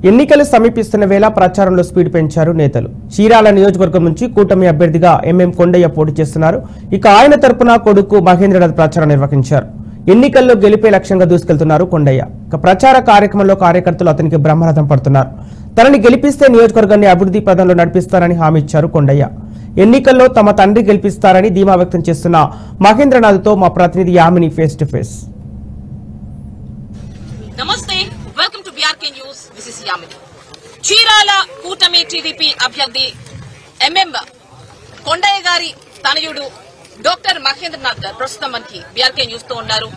ఎన్నికలు సమీపిస్తున్న వేళ ప్రచారంలో స్పీడ్ పెంచారు నేతలు. చీరాల నియోజకవర్గం నుంచి కూటమి అభ్యర్థిగా ఎంఎం కొండయ్య పోటీ చేస్తున్నారు. ఇక ఆయన తరపున కొడుకు మహేంద్రనాథ్ ప్రచారం నిర్వహించారు. ఎన్నికల్లో గెలిపే లక్ష్యంగా దూసుకెళ్తున్నారు కొండయ్య. ఇక ప్రచార కార్యక్రమంలో కార్యకర్తలు అతనికి బ్రహ్మరథం పడుతున్నారు. తనని గెలిపిస్తే నియోజకవర్గాన్ని అభివృద్ధి పదంలో నడిపిస్తారని హామీ ఇచ్చారు కొండయ్య. ఎన్నికల్లో తమ తండ్రి గెలిపిస్తారని ధీమా వ్యక్తం చేస్తున్న మహేంద్రనాథ్తో మా ప్రతినిధి యామిని ఫేస్ టు ఫేస్. నమస్తే, welcome to BRK news. This is Yamini. Chirala కూటమి టీడీపీ అభ్యర్థి ఎంఎం కొండయ్య గారి తనయుడు డాక్టర్ మహేంద్రనాథ్ గారు ప్రస్తుతం మనకి బిఆర్కే న్యూస్ తో ఉన్నారు.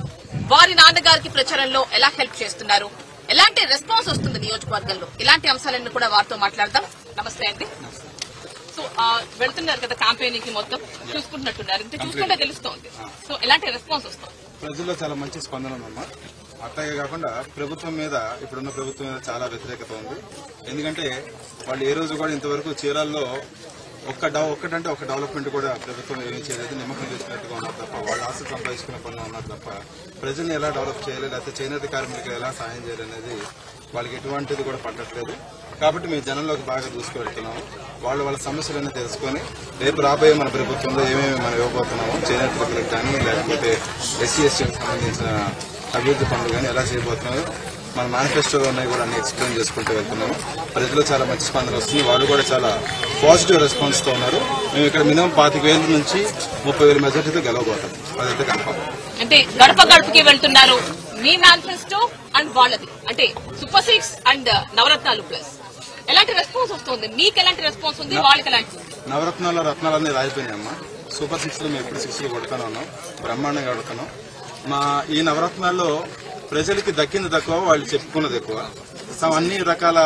వారి నాన్నగారికి ప్రచారంలో ఎలా హెల్ప్ చేస్తున్నారు, ఎలాంటి రెస్పాన్స్ వస్తుంది నియోజకవర్గంలో, ఇలాంటి అంశాలన్నీ కూడా వారితో మాట్లాడదాం. నమస్తే అండి. సో వెళ్తున్నారు కదా క్యాంపెయినింగ్ కి, మొత్తం చూసుకుంటున్నట్టున్నారు, ఇంత చూసుకుంటే తెలుస్తోంది. సో ఎలాంటి రెస్పాన్స్ వస్తుంది? ప్రజల్లో చాలా మంచి స్పందన ఉందమ్మా. అట్లాగే కాకుండా ప్రభుత్వం మీద, ఇప్పుడున్న ప్రభుత్వం మీద చాలా వ్యతిరేకత ఉంది. ఎందుకంటే వాళ్ళు ఏ రోజు కూడా ఇంతవరకు చీరాల్లో ఒక్కటంటే ఒక డెవలప్మెంట్ కూడా ప్రభుత్వం ఏమీ చేయలేదు. నిమ్మకం చేసుకున్నట్టుగా ఉన్నారు తప్ప, వాళ్ళు ఆశ సంపాదించుకున్న పనులు ఉన్నారు తప్ప, ప్రజల్ని ఎలా డెవలప్ చేయాలి, లేకపోతే చేనేత కార్మికులు ఎలా సాయం చేయాలి అనేది వాళ్ళకి ఎటువంటిది కూడా పట్టట్లేదు. కాబట్టి మేము జనంలోకి బాగా దూసుకువెళ్తున్నాము. వాళ్ళ సమస్యలన్నీ తెలుసుకొని రేపు రాబోయే మన ప్రభుత్వంలో ఏమేమి మనం ఇవ్వబోతున్నాము, చేనేత కార్మికులకు కానీ లేకపోతే ఎస్సీ ఎస్టీకి సంబంధించిన అభివృద్ధి పనులు కానీ ఎలా చేయబోతున్నాము, మన మేనిఫెస్టోలో ఉన్నాయి కూడా అన్ని ఎక్స్ప్లెయిన్ చేసుకుంటూ వెళ్తున్నాము. ప్రజలు చాలా మంచి స్పందన వస్తుంది. వాళ్ళు కూడా చాలా పాజిటివ్ రెస్పాన్స్ తో ఉన్నారు. మేము ఇక్కడ మినిమం 25,000 నుంచి 30,000 మెజార్టీతో గెలవబోతాం. అదైతే కన్ఫర్మ్. అంటే గడప గడపకి వెళ్తున్నారు. మీ మేనిఫెస్టో అండ్ వాళ్ళది అంటే సూపర్ 6 అండ్ నవరత్నాలు ప్లస్ ఎలాంటి రెస్పాన్స్ వస్తుంది? మీకు ఎలాంటి రెస్పాన్స్ ఉంది, వాళ్ళకి ఎలాంటి? నవరత్నాలు రత్నాలన్నీ రాయిపోయినాయమ్మా. సూపర్ 6 లో మేము ఎప్పుడు 6 కొడుతూనే ఉన్నాం, బ్రహ్మాండంగా ఆడుతున్నాం. మా ఈ నవరత్నాల్లో ప్రజలకి దక్కింది తక్కువ, వాళ్ళు చెప్పుకున్నది ఎక్కువ. అన్ని రకాల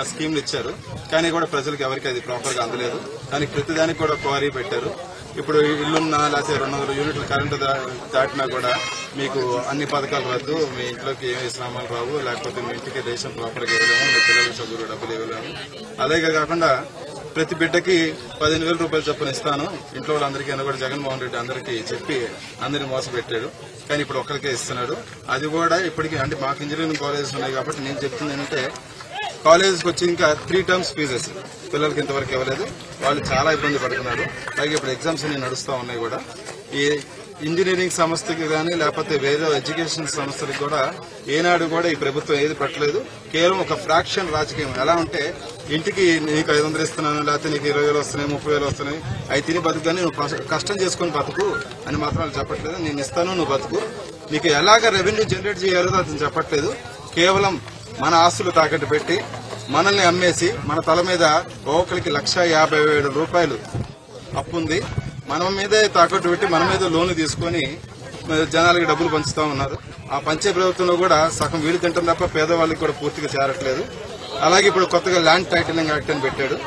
స్కీమ్లు ఇచ్చారు, కానీ కూడా ప్రజలకు ఎవరికి అది ప్రాపర్ గా అందలేదు. దానికి ప్రతిదానికి కూడా క్వారీ పెట్టారు. ఇప్పుడు ఇల్లున్నా లేకపోతే 200 యూనిట్ల కరెంటు దాటినా కూడా మీకు అన్ని పథకాలు రద్దు, మీ ఇంట్లోకి ఏమి సామాన్లు రావు, లేకపోతే మీ ఇంటికి రేషన్ ప్రాపర్ గా ఇవ్వలేము, మీ పిల్లల చదువులు డబ్బులు ఇవ్వలేము. అలాగే కాకుండా ప్రతి బిడ్డకి 15,000 రూపాయలు చొప్పున ఇస్తాను, ఇంట్లో వాళ్ళందరికీ అని కూడా జగన్మోహన్ రెడ్డి అందరికీ చెప్పి అందరినీ మోసపెట్టాడు. కానీ ఇప్పుడు ఒక్కరికే ఇస్తున్నాడు. అది కూడా ఇప్పటికీ అంటే మాకు ఇంజనీరింగ్ కాలేజెస్ ఉన్నాయి కాబట్టి నేను చెప్తుంది ఏంటంటే, కాలేజెస్కి వచ్చి ఇంకా 3 టర్మ్స్ ఫీజెస్ పిల్లలకి ఇంతవరకు ఇవ్వలేదు. వాళ్ళు చాలా ఇబ్బంది పడుతున్నారు. అలాగే ఇప్పుడు ఎగ్జామ్స్ అన్ని నడుస్తూ ఉన్నాయి కూడా. ఈ ఇంజనీరింగ్ సంస్థకి కానీ లేకపోతే వేరే ఎడ్యుకేషన్ సంస్థలకు కూడా ఏనాడు కూడా ఈ ప్రభుత్వం ఏది పెట్టలేదు. కేవలం ఒక ఫ్రాక్షన్ రాజకీయం. ఎలా ఉంటే ఇంటికి నీకు 500 ఇస్తున్నాను, లేకపోతే నీకు 20,000 వస్తున్నాయి, 30,000 వస్తున్నాయి, అవి తిని బతుకు, కానీ నువ్వు కష్టం చేసుకుని బతుకు అని మాత్రం చెప్పట్లేదు. నేను ఇస్తాను, నువ్వు బతుకు. నీకు ఎలాగ రెవెన్యూ జనరేట్ చేయాలో అతను చెప్పట్లేదు. కేవలం మన ఆస్తులు తాకట్టు పెట్టి మనల్ని అమ్మేసి మన తల మీద ఒక్కొక్కరికి 1,50,000 రూపాయలు అప్పుంది. మన మీదే తాకట్టు పెట్టి మన మీద లోన్లు తీసుకుని జనాలకి డబ్బులు పంచుతా ఉన్నారు. ఆ పంచే ప్రభుత్వంలో కూడా సగం వీడి తింటాం తప్ప పేదవాళ్ళకి కూడా పూర్తిగా చేరట్లేదు. అలాగే ఇప్పుడు కొత్తగా ల్యాండ్ టైటిలింగ్ యాక్ట్ అని పెట్టాడు.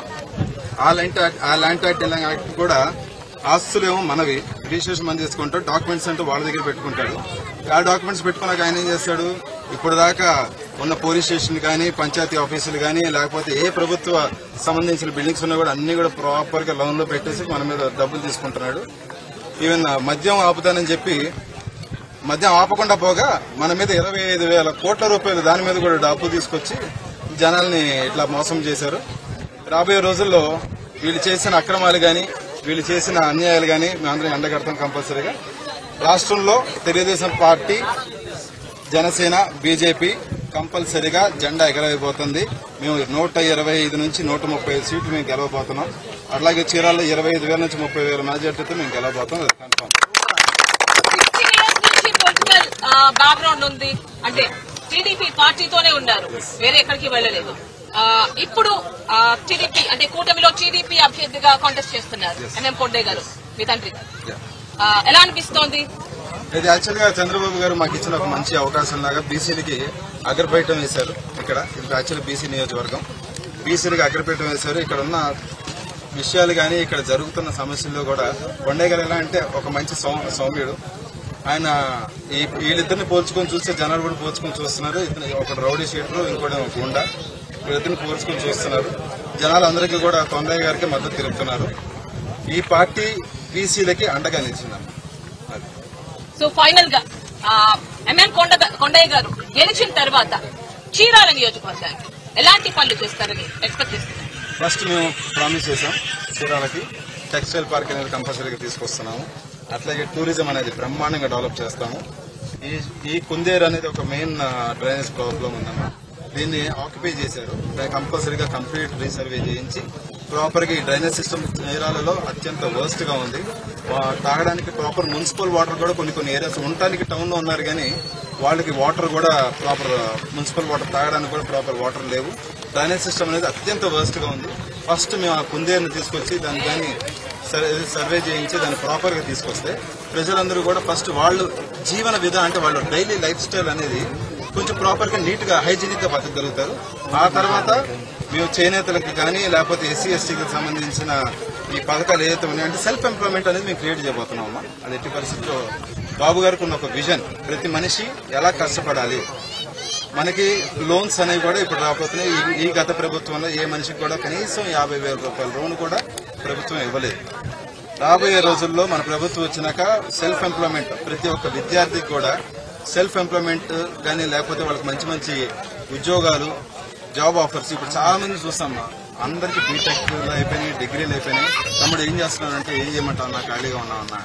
ఆ ల్యాండ్ టైటిలింగ్ యాక్ట్ కూడా ఆస్తులేమో మనవి, రిజిస్ట్రేషన్ మనం చేసుకుంటాం, డాక్యుమెంట్స్ అంటూ వాళ్ళ దగ్గర పెట్టుకుంటాడు. ఆ డాక్యుమెంట్స్ పెట్టుకున్నాక ఆయన ఏం చేస్తాడు, ఇప్పుడు దాకా ఉన్న పోలీస్ స్టేషన్ కానీ, పంచాయతీ ఆఫీసులు కానీ, లేకపోతే ఏ ప్రభుత్వ సంబంధించిన బిల్డింగ్స్ ఉన్నా కూడా అన్ని కూడా ప్రాపర్ గా లోన్ లో పెట్టేసి మన మీద డబ్బులు తీసుకుంటున్నాడు. ఈవెన్ మద్యం ఆపుతానని చెప్పి మద్యం ఆపకుండా పోగా మన మీద 25,000 కోట్ల రూపాయలు దాని మీద కూడా డబ్బు తీసుకొచ్చి జనాల్ని ఇట్లా మోసం చేశారు. రాబోయే రోజుల్లో వీళ్ళు చేసిన అక్రమాలు గాని, వీళ్ళు చేసిన అన్యాయాలు గాని మేమందరం ఎండగడతాం కంపల్సరీగా. రాష్ట్రంలో తెలుగుదేశం పార్టీ, జనసేన, బీజేపీ కంపల్సరీగా జెండా ఎగరవేయబోతుంది. మేము 125 నుంచి 130 సీట్లు మేము గెలవబోతున్నాం. అలాగే చీరాల్లో 25,000 నుంచి 30,000 మెజార్టీతో మేము గెలవబోతాం. అది కన్ఫర్మ్. 60 years నుంచి పొలిటికల్ బ్యాక్గ్రౌండ్ ఉంది, అంటే టీడీపీ పార్టీతోనే ఉన్నారు, వేరే ఎక్కడికి వెళ్ళలేదు. ఇప్పుడు టీడీపీ అంటే కూటమిలో టీడీపీ అభ్యర్థిగా కాంటెస్ట్ చేస్తున్నారు ఎంఎం కొండయ్య గారు, మీ తండ్రి. ఎలా అనిపిస్తోంది? ఇది యాక్చువల్ గా చంద్రబాబు గారు మాకు ఇచ్చిన ఒక మంచి అవకాశం లాగా బీసీలకి అగ్రపీఠం వేశారు. ఇక్కడ యాక్చువల్ బీసీ నియోజకవర్గం, బీసీలకి అగ్రపీఠం వేశారు. ఇక్కడ ఉన్న విషయాలు కానీ, ఇక్కడ జరుగుతున్న సమస్యల్లో కూడా కొండయ్య గారు ఎలా అంటే ఒక మంచి సౌమ్యుడు. ఆయన వీళ్ళిద్దరిని పోల్చుకొని చూస్తే జనాలు కూడా పోల్చుకొని చూస్తున్నారు. ఒక రౌడీ షీటర్, ఇంకోటి గుండా, వీళ్ళిద్దరిని పోల్చుకొని చూస్తున్నారు. జనాలు అందరికీ కూడా కొండయ్య గారికి మద్దతు తెలుపుతున్నారు. ఈ పార్టీ బీసీలకి అండగా నిలిచిందన్న. సో ఫైనల్ గా ఎంఎం కొండయ్య గారు గెలిచిన తర్వాత చీరాల నియోజకవర్గానికి ఎలాంటి పనులు చేస్తారని ఎక్స్పెక్ట్ చేస్తున్నారు? ఫస్ట్ మేము ప్రామిస్ చేసాం, చీరాలకి టెక్స్టైల్ పార్క్ అనేది కంపల్సరీగా తీసుకొస్తున్నాము. అట్లాగే టూరిజం అనేది బ్రహ్మాండంగా డెవలప్ చేస్తాము. ఈ కుందేరు అనేది ఒక మెయిన్ డ్రైనేజ్ ప్రాబ్లం ఉందమ్మా. దీన్ని ఆక్యుపై చేశారు. కంపల్సరీగా కంప్లీట్ రీసర్వే చేయించి ప్రాపర్ గా ఈ డ్రైనేజ్ సిస్టమ్ చీరాలలో అత్యంత వర్స్ట్ గా ఉంది. తాగడానికి ప్రాపర్ మున్సిపల్ వాటర్ కూడా కొన్ని ఏరియాస్ ఉండటానికి టౌన్ లో ఉన్నారు, కానీ వాళ్ళకి వాటర్ కూడా ప్రాపర్ మున్సిపల్ వాటర్ తాగడానికి కూడా ప్రాపర్ వాటర్ లేవు. డ్రైనేజ్ సిస్టమ్ అనేది అత్యంత వర్స్ట్ గా ఉంది. ఫస్ట్ మేము ఆ కుందేరుని తీసుకొచ్చి దాన్ని సర్వే చేయించి దాన్ని ప్రాపర్ గా తీసుకొస్తే ప్రజలందరూ కూడా ఫస్ట్ వాళ్ళు జీవన విధానం అంటే వాళ్ళ డైలీ లైఫ్ స్టైల్ అనేది కొంచెం ప్రాపర్ గా నీట్ గా హైజీనిక్ గా బతకగలుగుతారు. ఆ తర్వాత మేము చేనేతలకు కానీ లేకపోతే ఎస్సీ ఎస్టీకి సంబంధించిన ఈ పథకాలు ఏదైతే ఉన్నాయంటే సెల్ఫ్ ఎంప్లాయ్మెంట్ అనేది మేము క్రియేట్ చేయబోతున్నామమ్మా. అది ఎట్టి పరిస్థితుల్లో బాబు గారికి ఉన్న ఒక విజన్, ప్రతి మనిషి ఎలా కష్టపడాలి. మనకి లోన్స్ అనేవి కూడా ఇప్పుడు రాబోతున్నాయి. ఈ గత ప్రభుత్వంలో ఏ మనిషికి కూడా కనీసం 50,000 రూపాయల లోన్ కూడా ప్రభుత్వం ఇవ్వలేదు. రాబోయే రోజుల్లో మన ప్రభుత్వం వచ్చినాక సెల్ఫ్ ఎంప్లాయ్మెంట్ ప్రతి ఒక్క విద్యార్థికి కూడా సెల్ఫ్ ఎంప్లాయ్మెంట్ కానీ లేకపోతే వాళ్ళకి మంచి మంచి ఉద్యోగాలు, జాబ్ ఆఫర్స్ ఇప్పుడు చాలా మంది చూస్తాం. అందరికి బీటెక్లు అయిపోయినాయి, డిగ్రీలు అయిపోయినాయి. తమ్ముడు ఏం చేస్తున్నారంటే ఏం చేయమంటావు అన్నా, ఖాళీగా ఉన్నావన్నా,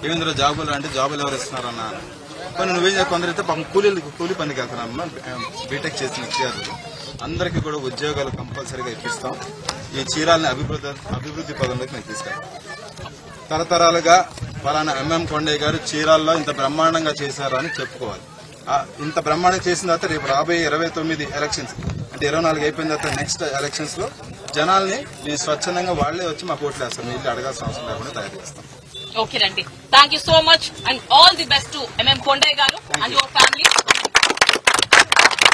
ఏమిందులో జాబులు అంటే జాబులు ఎవరు ఇస్తున్నారన్నా, కానీ నువ్వేం చేయ కొందరైతే కూలీ పనికి వెళ్తున్నామమ్మా. బీటెక్ చేసిన విద్యార్థులు అందరికీ కూడా ఉద్యోగాలు కంపల్సరీగా ఇప్పిస్తాం. ఈ చీరాలని అభివృద్ధి పదంలోకి మేము తీసుకెళ్తాం. తరతరాలుగా ఫలానా ఎంఎం కొండయ్య గారు చీరాల్లో ఇంత బ్రహ్మాండంగా చేశారు అని చెప్పుకోవాలి. ఇంత బ్రహ్మాండంగా చేసిన తర్వాత రేపు రాబోయే 29 ఎలక్షన్స్ అంటే 24 అయిపోయిన తర్వాత నెక్స్ట్ ఎలక్షన్స్ లో జనాల్ని మేము స్వచ్ఛందంగా వాళ్లే వచ్చి మాకు ఓట్లు వేస్తాం. ఇల్లు అడగాల్సిన అవసరం లేకుండా తయారు చేస్తాం. ఓకే రండి, thank you so much and all the best to MM Kondaiah గారు అండ్ యువర్ ఫ్యామిలీ.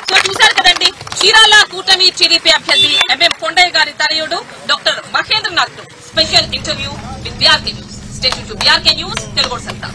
సో చూశారు కదండి, చీరాల కూటమి టీడీపీ అభ్యర్థి ఎంఎం కొండయ్య గారి తనయుడు doctor Mahendranath special interview with BRK news. Stay tune to BRK news Telugu Samata.